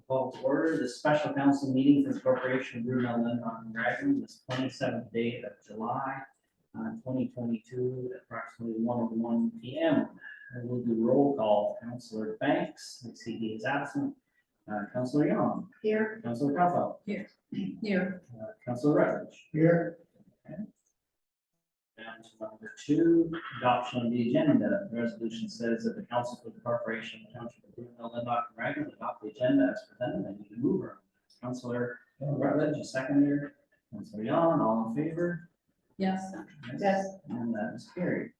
Call to order the special council meeting for the Corporation of Brunel Lindhoff and Raglan, this 27th day of July, 2022, at approximately 1:01 p.m. And we'll do roll call. Councillor Banks, I see he is absent. Councillor Young. Here. Councillor Coughel. Here. Here. Councillor Rutledge. Here. Okay. Down to number 2, adoption of the agenda. The resolution says that the council for the corporation of the township of Brunel, Lindhoff and Raglan adopt the agenda as presented. I need a mover. Councillor Rutledge, a seconder. Councillor Young, all in favor? Yes. Yes. And that is carried.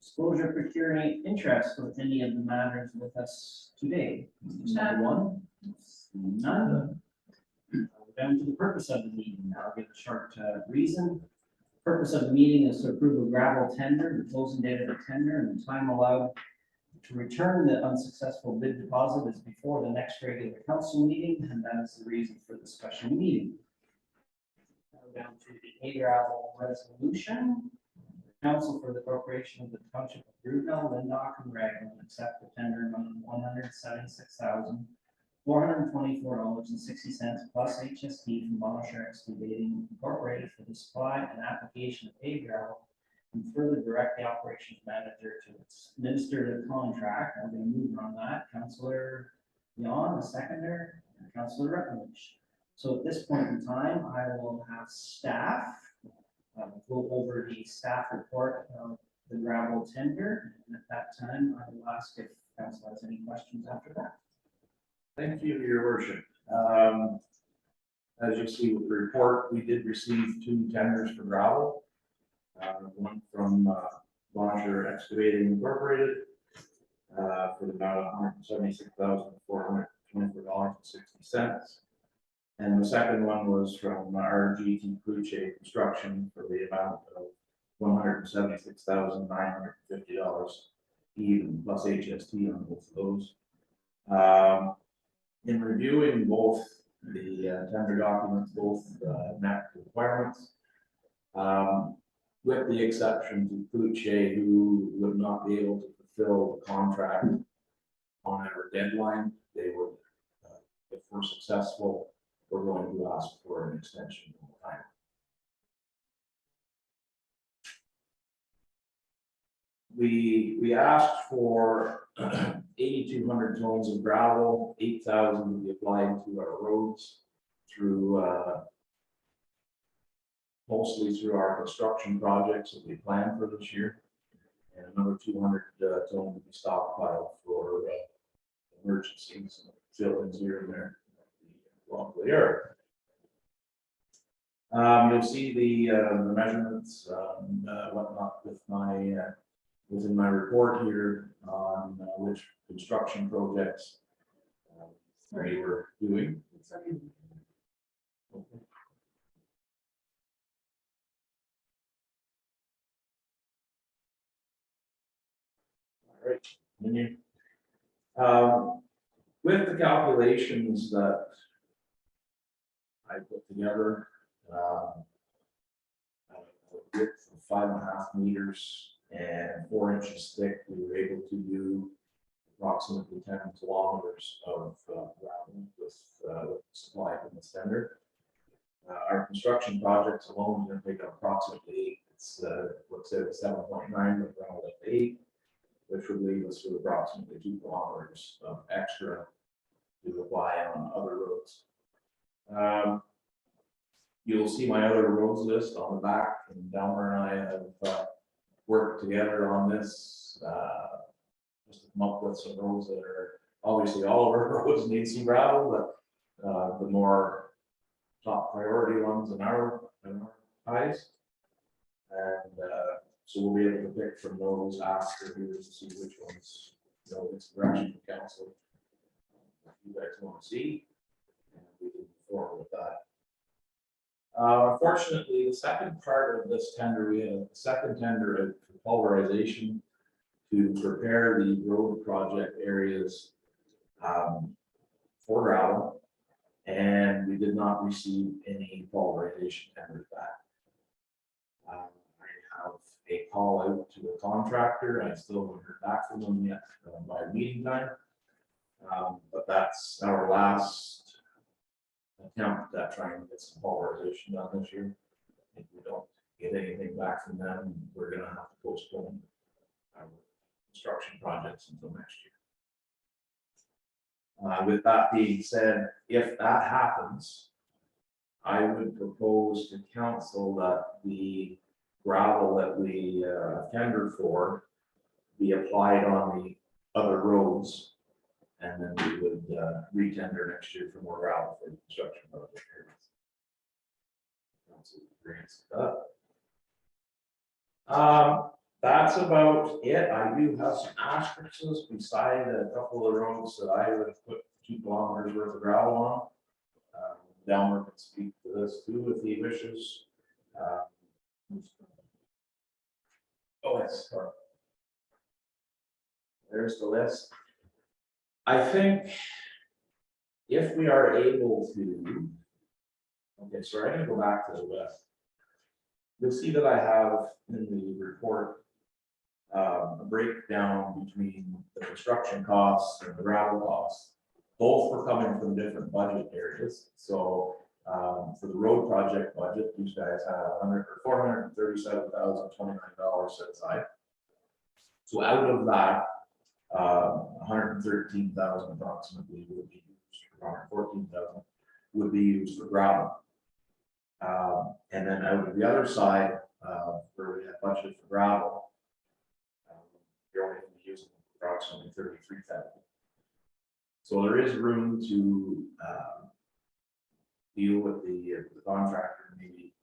Disclosure procuring interest with any of the matters with us today. Number 1. None. Down to the purpose of the meeting. I'll give a short reason. Purpose of the meeting is to approve a gravel tender, the closing date of the tender, and the time allowed to return the unsuccessful bid deposit is before the next regular council meeting, and that is the reason for the special meeting. Now down to the A-gravel resolution. The council for the corporation of the township of Brunel, Lindhoff, and Raglan accept the tender amount of $176,424.60 plus HST from Bonisher Excavating Incorporated for the supply and application of A-gravel, and further direct the operations manager to administer the contract. I'm going to move on that. Councillor Yon, a seconder, and Councillor Rutledge. So at this point in time, I will have staff go over the staff report of the gravel tender. And at that time, I will ask if council has any questions after that. Thank you, your worship. As you see with the report, we did receive 2 tenders for gravel. One from Bonisher Excavating Incorporated for about $176,424.60. And the second one was from RGT Cruce Construction for the amount of $176,950 even plus HST on both of those. In reviewing both the tender documents, both met requirements, with the exception to Cruce, who would not be able to fulfill the contract on our deadline. They would, if we're successful, we're going to ask for an extension of time. We asked for 8,200 tons of gravel, 8,000 to be applied to our roads through mostly through our construction projects that we planned for this year, and another 200 tons to be stockpiled for emergencies and fill-ins here and there along the area. You'll see the measurements, whatnot with my within my report here on which construction projects we were doing. Okay. All right, continue. With the calculations that I put together, width of 5.5 meters and 4 inches thick, we were able to do approximately 10 kilometers of gravel with supply from the tender. Our construction projects alone are going to take approximately 8. It's let's say 7.9, but gravel at 8, which would leave us with approximately 2 kilometers of extra to apply on other roads. You'll see my other roads list on the back, and Delmer and I have worked together on this just to come up with some roads that are obviously all of our roads need some gravel, but the more top priority ones in our eyes. And so we'll be able to pick from those after here to see which ones, you know, it's direction from council you guys want to see, and we can move forward with that. Unfortunately, the second part of this tender, we had a second tender for pulverization to prepare the road project areas for gravel, and we did not receive any pulverization tenders back. I have a call out to a contractor. I still haven't heard back from them yet by meeting time. But that's our last attempt at trying to get some polarization done this year. If we don't get anything back from them, we're gonna have to postpone our construction projects until next year. With that being said, if that happens, I would propose to council that the gravel that we tendered for be applied on the other roads. And then we would re-tender next year for more gravel for the construction project. Council agrees with that. That's about it. I do have some asterisks beside a couple of the roads that I would have put 2 kilometers worth of gravel on. Delmer can speak to this too if he wishes. Oh, yes, sorry. There's the list. I think if we are able to, okay, so I'm gonna go back to the list. You'll see that I have in the report a breakdown between the construction costs and the gravel costs. Both were coming from different budget areas. So for the road project budget, these guys have $437,029 set aside. So out of that, 113,000 approximately would be used, 114,000 would be used for gravel. And then out of the other side, where we have budgeted for gravel, you're only going to be using approximately 33,000. So there is room to deal with the contractor and maybe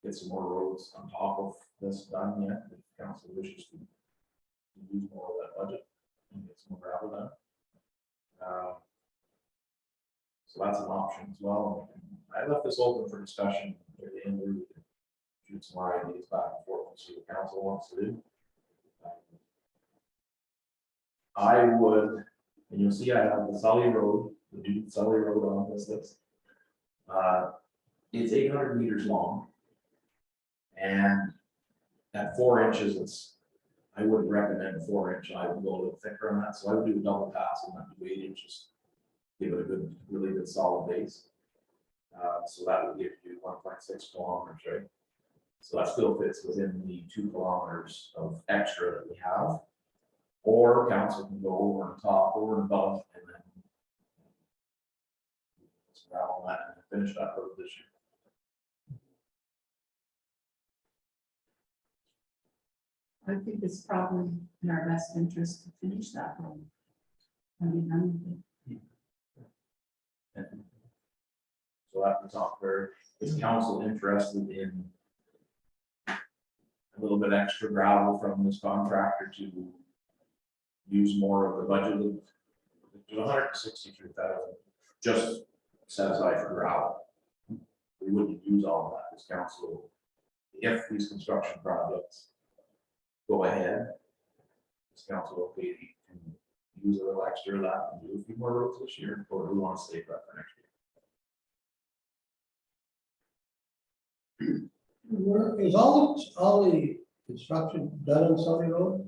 get some more roads on top of this done yet, if council wishes to use more of that budget and get some more gravel done. So that's an option as well. I left this open for discussion at the end. We can shoot some more ideas back and forth and see what council wants to do. I would, and you'll see I have the Sully Road, the new Sully Road on this list. It's 800 meters long, and at 4 inches, I wouldn't recommend a 4-inch. I would go a little thicker on that, so I would do a double pass and not do 8 inches. Give it a good, really good solid base. So that would give you 1.6 kilometers, right? So that still fits within the 2 kilometers of extra that we have. Or council can go over and top, over and above, and then gravel that and finish that road this year. I think it's probably in our best interest to finish that road. I mean, So at the top there, is council interested in a little bit extra gravel from this contractor to use more of the budget of 163,000 just set aside for gravel? We wouldn't use all of that as council. If these construction projects go ahead, this council okay can use a little extra of that and do a few more roads this year, or do we want to save that for next year? Is all the construction done on Sunny Road?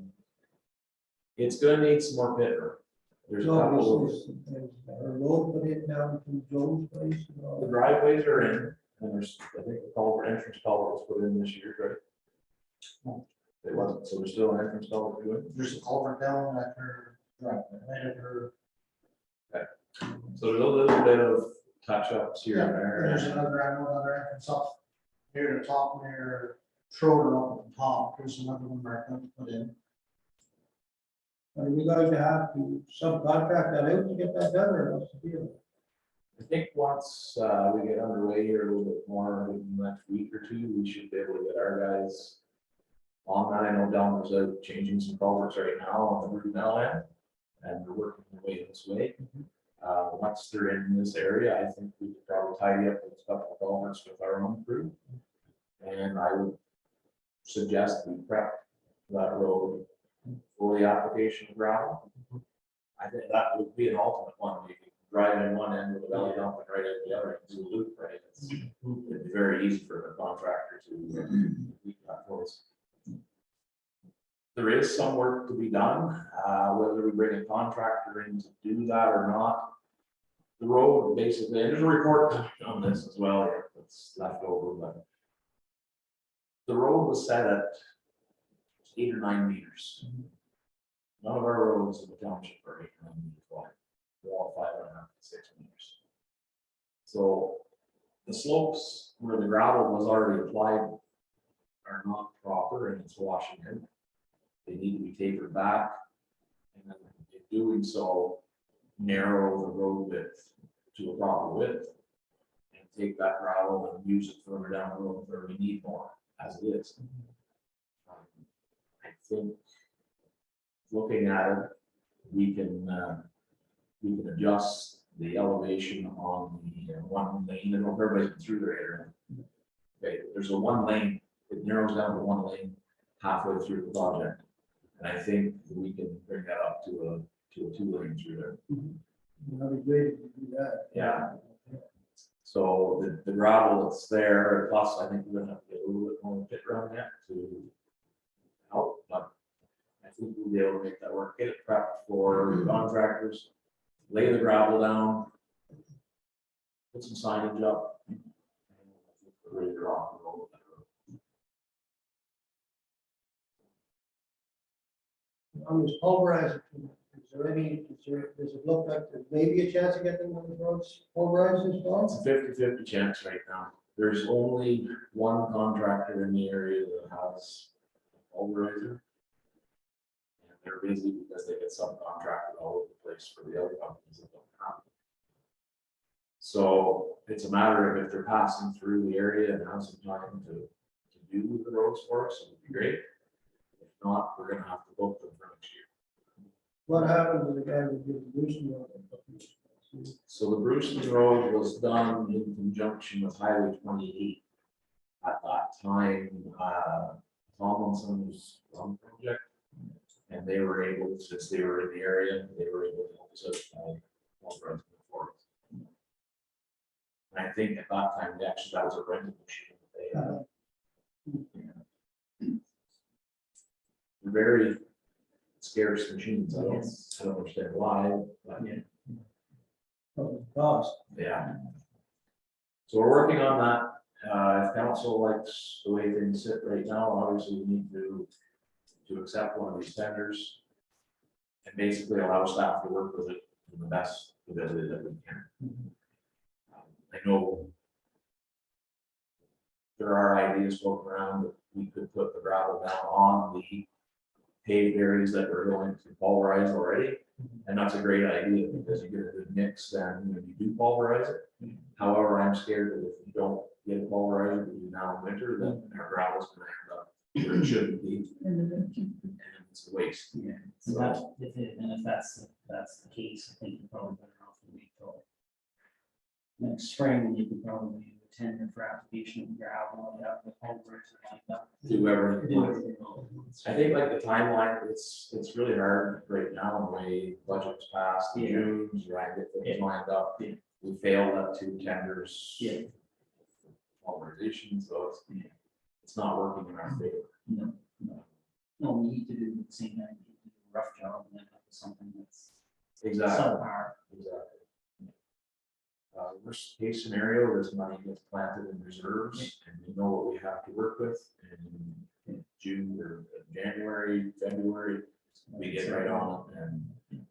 It's gonna need some more pit work. There's a No, couple of, this is- there's a road put in down to Joe's place and all the that. driveways are in, and there's, I think the culvert, entrance culvert was put in this year, right? It wasn't, so there's still an entrance culvert to it. There's a culvert down at her, right at her. So there's a little bit of touch ups here and There's there. another entrance up near the top near Schroeder up at the top. There's another one right there to put in. Are you going to have to subcontract that out to get that done, or what's the deal? I think once we get underway here a little bit more in the next week or two, we should be able to get our guys on that. I know Delmer's out changing some culverts right now on the Ruby Mel end, and they're working their way this way. Once they're in this area, I think we could probably tidy up with a couple of culverts with our own crew. And I would suggest we prep that road for the application of gravel. I think that would be an ultimate one. You can drive in one end with a belly dump and right at the other end, do a loop, right? It'd be very easy for the contractor to meet that for us. there is some work to be done, whether we bring a contractor in to do that or not. The road basically, and there's a report on this as well, here that's left over, but the road was set at 8 or 9 meters. None of our roads in the township are 8 or 9 meters wide. They're all 5.5 to 6 meters. So the slopes where the gravel was already applied are not proper and it's washing in. They need to be tapered back. And then in doing so, narrow the road width to a proper width. And take that gravel and use it further down the road where we need more, as it is. I think, looking at it, we can adjust the elevation on the one lane, and everybody's been through their area. Okay, there's a one lane, it narrows down to one lane halfway through the project. And I think we can bring that up to a 2 lane through there. That'd be great if you do that. Yeah. So the gravel that's there, plus I think we're gonna have to get a little bit more pit around that to help, but I think we'll be able to make that work, get it prepped for contractors, lay the gravel down, put some signage up. And I think we're ready to rock and roll with that road. On this pulverizer, does it look like there's maybe a chance of getting those roads pulverized as It's well? a 50-50 chance right now. There's only one contractor in the area that has a pulverizer. And they're busy because they get subcontracted all over the place for the other companies that don't have it. So it's a matter of if they're passing through the area and have some time to do the roads for us, it would be great. If not, we're gonna have to book them for next year. What happened to the guy who did the Bruceton Road? So the Bruceton Road was done in conjunction with Highway 28. At that time, Tomlinson's project. And they were able, since they were in the area, they were able to help us out by forward. And I think at that time, that was a rental machine that they had. They're very scarce machines. I don't understand why, but Cost. yeah. So we're working on that. If council likes the way things sit right now, obviously we need to accept one of these tenders. And basically allow staff to work with it in the best ability that we can. I know there are ideas floating around that we could put the gravel down on the paved areas that we're going to pulverize already. And that's a great idea because you get a good mix then when you do pulverize it. However, I'm scared that if you don't get a pulverizer between now and winter, then our gravel's gonna end up where it shouldn't be. And it's a waste. Yeah, so that, if that's the case, I think you're probably better off to wait till next spring, and you can probably do a tender for application of gravel, and have the pulverizer like that. Do everything. Do everything all at once. I think like the timeline, it's really hard right now, the way budget's passed, in Yeah. June, trying to get things lined up. Yeah. We failed at 2 tenders. Yeah. Pulverization, so it's not working in our favor. No, we need to do the same thing, we need to do a rough job, and then have something that's Exactly. subpar. Exactly. Worst case scenario, this money gets planted in reserves and we know what we have to work with in June or January, February. We get right on it and then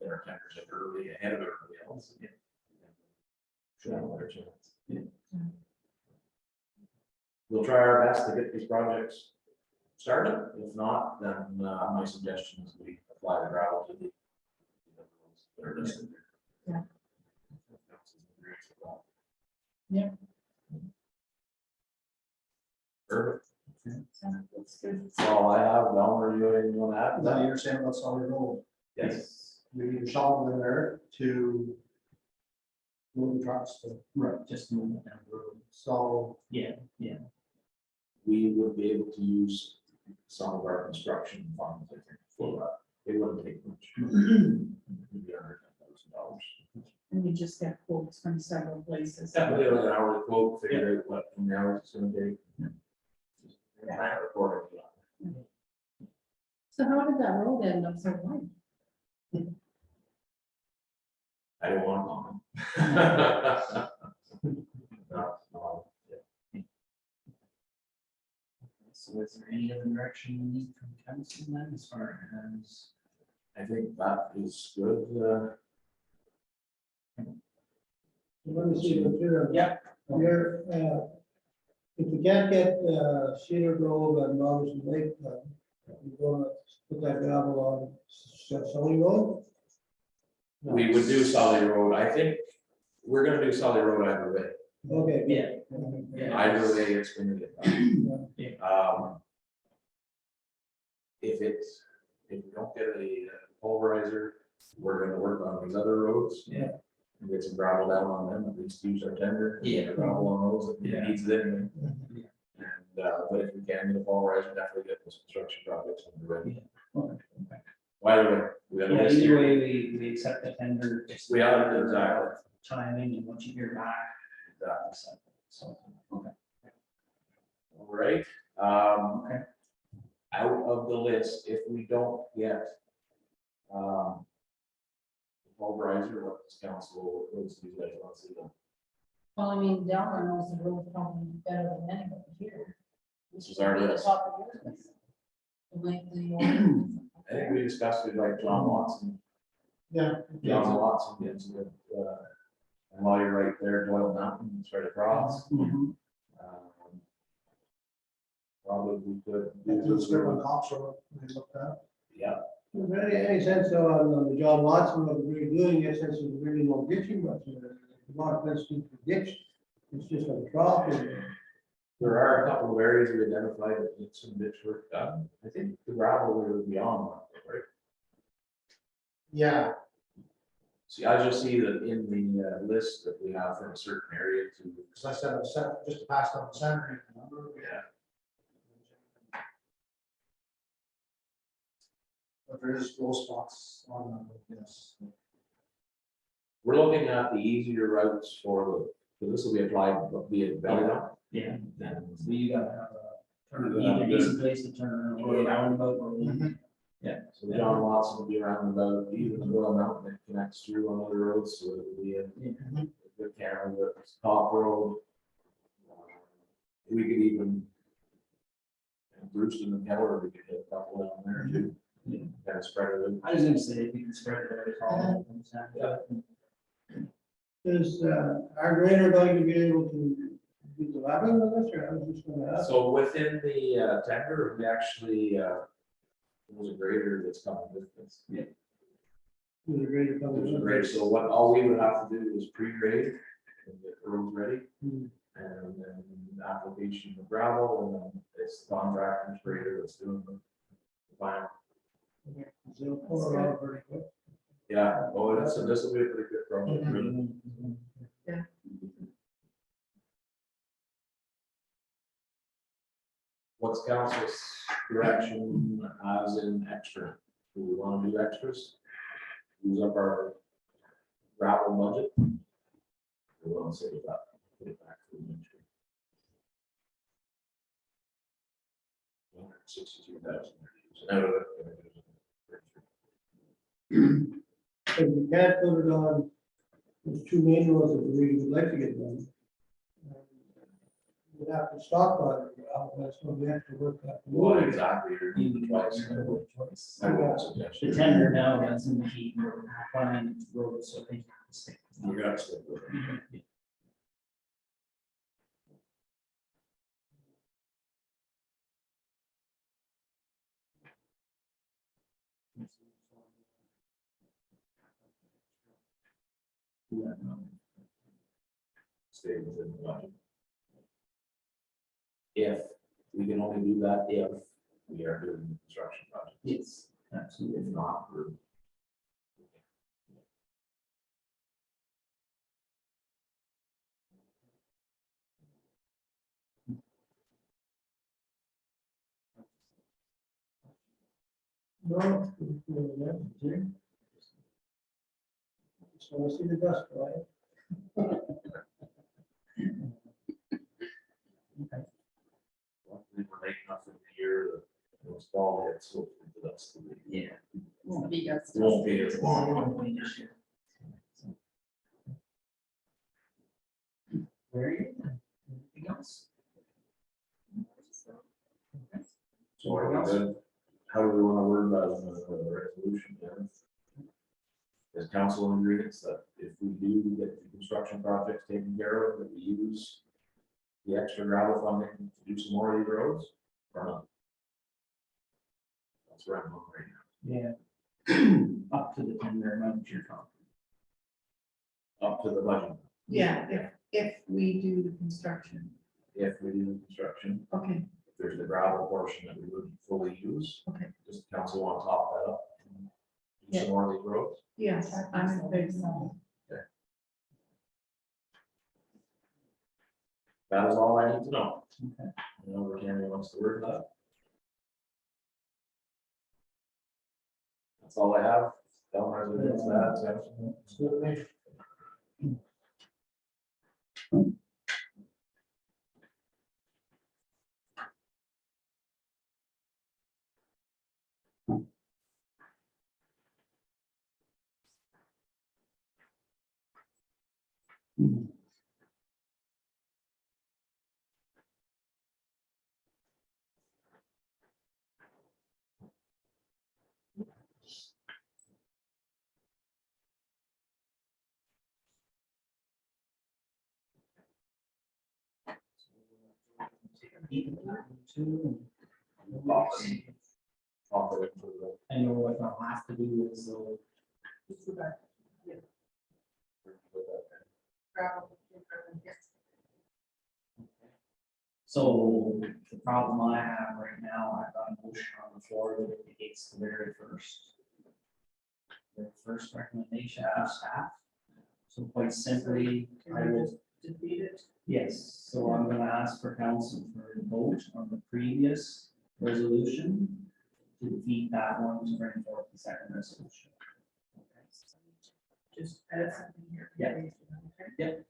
our tenders are early ahead of everybody else. Should have a better chance. We'll try our best to get these projects started. If not, then my suggestion is we apply the gravel to the that are listed there. Yeah. Perfect. That's good. That's all I have. Delmer, you have anything you want to add? Now you're saying about solid road, Yes. we need a shovel in there to move the trucks to, Right, just move it down the road. so Yeah, We would be able to use some of our construction funds, I think, for that. It wouldn't take much. Maybe under $10,000. And you just get quotes from several places. Yeah, we did an hourly quote, figure out what the hours it's gonna take. Just plan it accordingly. So how did that road end up so wide? I don't want to comment. No, So is there any other direction we need from council then as far as? I think that is good. Let me see, but you're, Yeah. you're, if we can't get, Cedar Grove and Robertson Lake, you're gonna put that gravel on Sully Road? We would do Solid Road. I think we're gonna do Solid Road either way. Okay. Yeah. Either way, it's gonna get done. Yeah. If we don't get a pulverizer, we're gonna work on these other roads. Yeah. And get some gravel down on them, at least use our tender. and get Yeah. Gravel on those, if Yeah. it needs it anyway. Yeah. And, but if we can get a pulverizer, definitely get those construction projects underway. Okay. Either way, we got a Yeah, list either here. way, we accept the tender. just We are, exactly. Timing and what you hear back. Exactly. So, okay. All right, Okay. out of the list, if we don't get, pulverizer, what does council, what do you guys want to see? Well, I mean, Delmer knows the road probably better than anybody here. This is our Be the list. top of your list. The length of the. I think we discussed it like John Watson, Yeah. John Watson gets with, and while you're right there, Doyle Mountain, it's right across. Mhm. Probably we could Do do the strip on this. Cox Road, we looked at. Yeah, Is there any sense though on the John Watson of redoing it since there's really no ditching, but a lot of places to ditch, it's just a trough and. there are a couple of areas we identified that need some ditch work done. I think the gravel was beyond that, right? Yeah, See, I just see that in the list that we have from a certain area to. because I said, just passed on the center, remember? Yeah. But there is low spots on them, yes. We're looking at the easier routes for the, because this will be applied via belly dump. Yeah, And so you gotta have a, turn, Yeah. either decent place to turn or a roundabout or. Mhm. so the John Watson will be around about even the Royal Mountain that connects through on other roads, so it will be a good camera, the top road. We could even. And Bruce and Keller, we could hit a couple down there too. Yeah. Kind of spread it out. I was gonna say, if you can spread it out all. Is, our grader going to be able to do the lapping with this, or I was just gonna ask? So within the tender, we actually, there was a grader that's coming with this. Is the grader coming There's a in? grader, so what, all we would have to do is pre-grade and get the roads ready. Hmm. And then application of gravel, and then it's the contractor's grader that's doing the final. Okay, so it'll pour it out pretty quick. Yeah, oh, this will be a pretty good project. really. Yeah. What's council's direction as in extra? Do we want to do extras? Use up our gravel budget? We want to save it up, put it back to the ministry. 162,000. So now we're If we can't put it on, there's two main roads that we really would like to get done. We'd have to stockpile it, otherwise it's gonna be extra work. Well, exactly, you're needing twice. I would suggest. The tender now has indicate planning roads, so they have to stick. You got to stick with it. Stay within the budget. If, we can only do that if we are doing the construction project. Yes, absolutely. If not, we're. No. Just wanna see the dust, right? Luckily, we're late enough in the year that it was fall, it's so the that's, Yeah. Won't be us. won't be as long. Very good. Anything else? So are we good? How do we want to word that in the resolution then? Is council in agreement that if we do get the construction projects taken care of, that we use the extra gravel funding to do some more of these roads? Or not? That's where I'm looking right Yeah. Up to the tender amount you're talking. now, up to the budget. Yeah, if we do the construction, If we do the construction, okay, if there's the gravel portion that we wouldn't fully use. Okay. Does the council want to top that up? And do some more of these roads? yes, I'm in favor. That is all I need to know. Okay. I know where Tammy wants to word that. That's all I have. Delmar's against that, so. It's good with me. Offer it for the- I know what I'll have to do is though. So the problem I have right now, I've got a motion on the floor that indicates the very first. The first recommendation of staff. So quite simply, I will, Defeat it. yes, so I'm gonna ask for council for a vote on the previous resolution. To defeat that one to bring forth the second resolution. Just add something here. Yeah. Okay. Yep.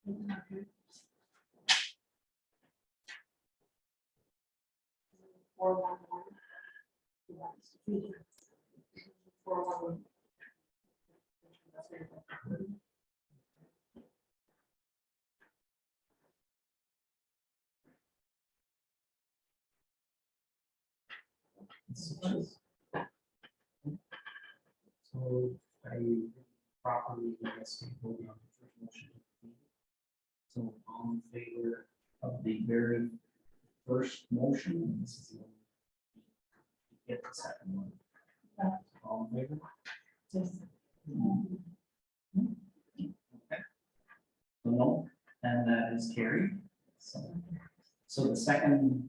Okay. 411. 411. So I properly, I guess, voting on the first motion. So all in favor of the very first motion, this is the one. Get the second one. All in favor? Just- Okay. So no, and that is carried. So the second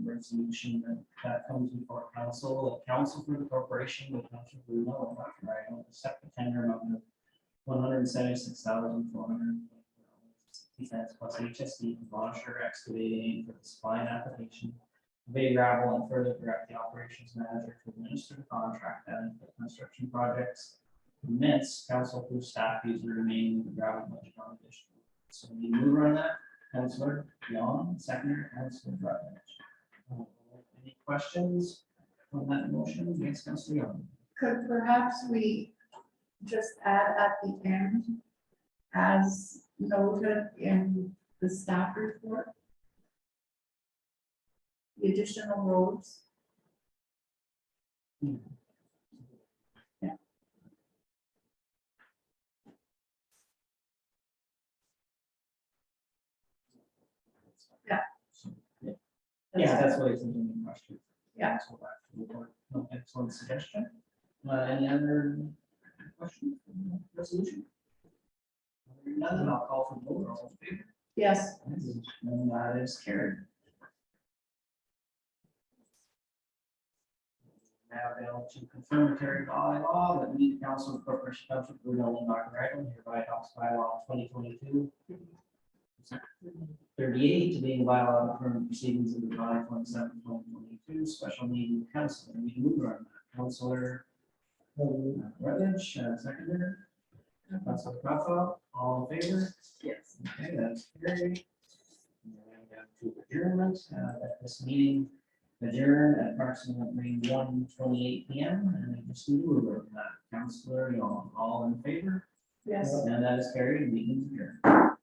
resolution that comes before council, the council for the corporation with Council Bruno, right, accept the tender amount of $176,460 plus HSD from Bosher Excavating for the spine application. Bay gravel and further direct the operations manager to administer the contract and the construction projects. Commence council approves staff use the remaining of the gravel budget on additional. So we move on that, Councilor Yon, seconder, Councilor Rutledge. Any questions on that motion? Yes, Councilor Yon. Could perhaps we just add at the end, as noted in the staff report, the additional roads? Yeah, that's what it's in the question. Yeah. So back to the board. No, excellent suggestion. Any other questions, on the resolution? Hearing none, then I'll call for the vote, all in favor? Yes, And that is carried. Now down to confirmatory bylaw that meet the council of corporation township Bruno and Dr. Ragland hereby adopts bylaw 2022. 38 to being bylaw of current proceedings of the July 27, 2022 special meeting council. And we move on that. Councilor Rutledge, seconder. Councilor Papa, all in favor? yes. Okay, that's carried. And then down to adjournment, at this meeting adjourned at approximately 1:28 PM. And we just move on that. Councilor, you all in favor? Yes. And that is carried, meeting adjourned.